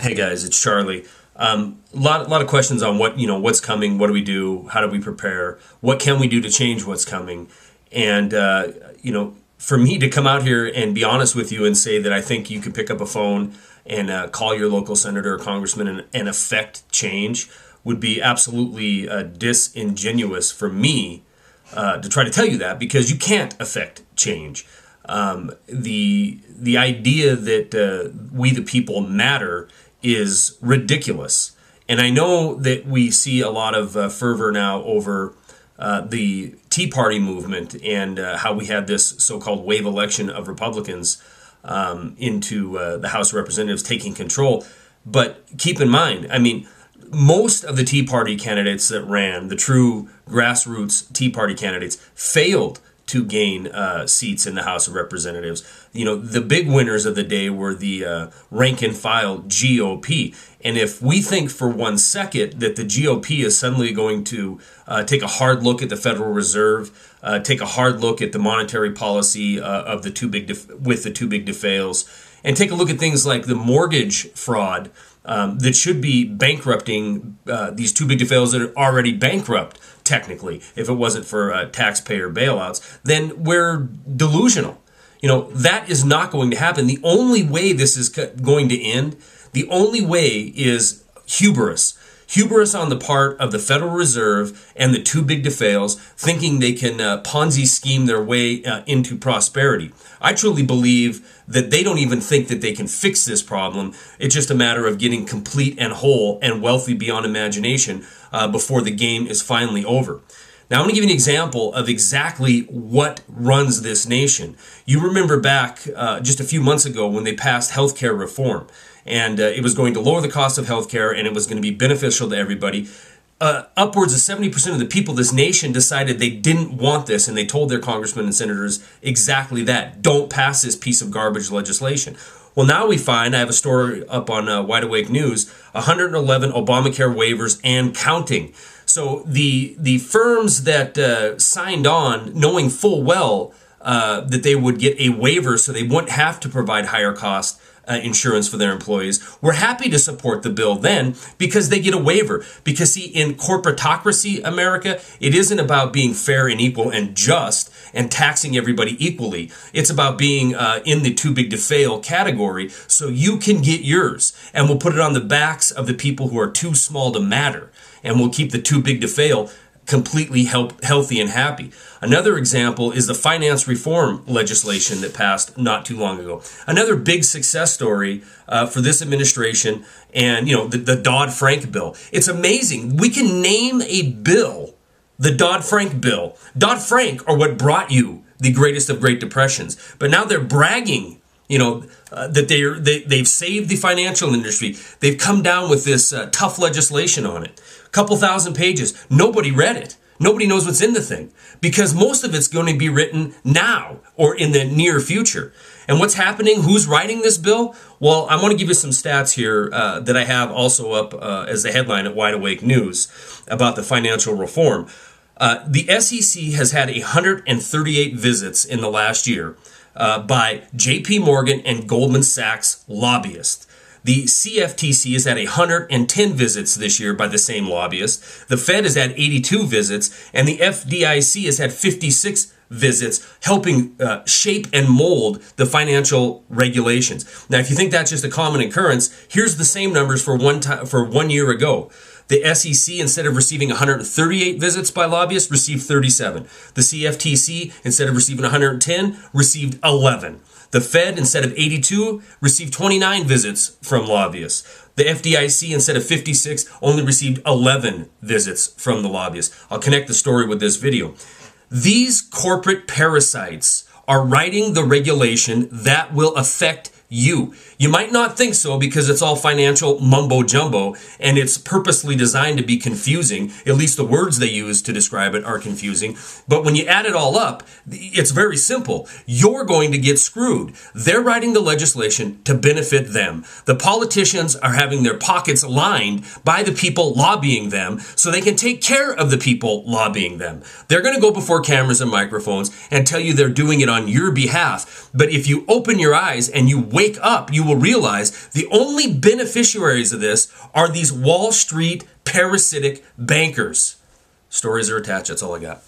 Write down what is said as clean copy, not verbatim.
Hey guys, it's Charlie. Lot of questions on what's coming. What do we do? How do we prepare? What can we do to change what's coming? And for me to come out here and be honest with you and say that I think you could pick up a phone and call your local senator or congressman and affect change would be absolutely disingenuous for me to try to tell you that, because you can't affect change. The idea that we the people matter is ridiculous. And I know that we see a lot of fervor now over the Tea Party movement and how we had this so-called wave election of Republicans into the House of Representatives taking control. But keep in mind, I mean, most of the Tea Party candidates that ran, the true grassroots Tea Party candidates, failed to gain seats in the House of Representatives. You know, the big winners of the day were the rank and file GOP. And if we think for 1 second that the GOP is suddenly going to take a hard look at the Federal Reserve, take a hard look at the monetary policy of the too big to fails, and take a look at things like the mortgage fraud that should be bankrupting these too big to fails that are already bankrupt, technically, if it wasn't for taxpayer bailouts, then we're delusional. You know, that is not going to happen. The only way this is going to end, the only way is hubris. Hubris on the part of the Federal Reserve and the too big to fails, thinking they can Ponzi scheme their way into prosperity. I truly believe that they don't even think that they can fix this problem. It's just a matter of getting complete and whole and wealthy beyond imagination before the game is finally over. Now, I'm going to give you an example of exactly what runs this nation. You remember back just a few months ago when they passed healthcare reform, and it was going to lower the cost of healthcare, and it was going to be beneficial to everybody. Upwards of 70% of the people of this nation decided they didn't want this, and they told their congressmen and senators exactly that. Don't pass this piece of garbage legislation. Well, now we find, I have a story up on Wide Awake News, 111 Obamacare waivers and counting. So the firms that signed on, knowing full well that they would get a waiver so they wouldn't have to provide higher cost insurance for their employees, were happy to support the bill then because they get a waiver. Because see, in corporatocracy America, it isn't about being fair and equal and just and taxing everybody equally. It's about being in the too big to fail category so you can get yours. And we'll put it on the backs of the people who are too small to matter. And we'll keep the too big to fail completely healthy and happy. Another example is the finance reform legislation that passed not too long ago. Another big success story for this administration, and the Dodd-Frank bill. It's amazing. We can name a bill, the Dodd-Frank bill. Dodd-Frank are what brought you the greatest of Great Depressions. But now they're bragging, that they've saved the financial industry. They've come down with this tough legislation on it. A couple thousand pages. Nobody read it. Nobody knows what's in the thing because most of it's going to be written now or in the near future. And what's happening? Who's writing this bill? Well, I want to give you some stats here that I have also up as the headline at Wide Awake News about the financial reform. The SEC has had 138 visits in the last year by J.P. Morgan and Goldman Sachs lobbyists. The CFTC has had 110 visits this year by the same lobbyists. The Fed has had 82 visits, and the FDIC has had 56 visits helping shape and mold the financial regulations. Now, if you think that's just a common occurrence, here's the same numbers for 1 year ago. The SEC, instead of receiving 138 visits by lobbyists, received 37. The CFTC, instead of receiving 110, received 11. The Fed, instead of 82, received 29 visits from lobbyists. The FDIC, instead of 56, only received 11 visits from the lobbyists. I'll connect the story with this video. These corporate parasites are writing the regulation that will affect you. You might not think so because it's all financial mumbo jumbo and it's purposely designed to be confusing. At least the words they use to describe it are confusing. But when you add it all up, it's very simple. You're going to get screwed. They're writing the legislation to benefit them. The politicians are having their pockets lined by the people lobbying them so they can take care of the people lobbying them. They're going to go before cameras and microphones and tell you they're doing it on your behalf. But if you open your eyes and you wake up, you will realize the only beneficiaries of this are these Wall Street parasitic bankers. Stories are attached. That's all I got.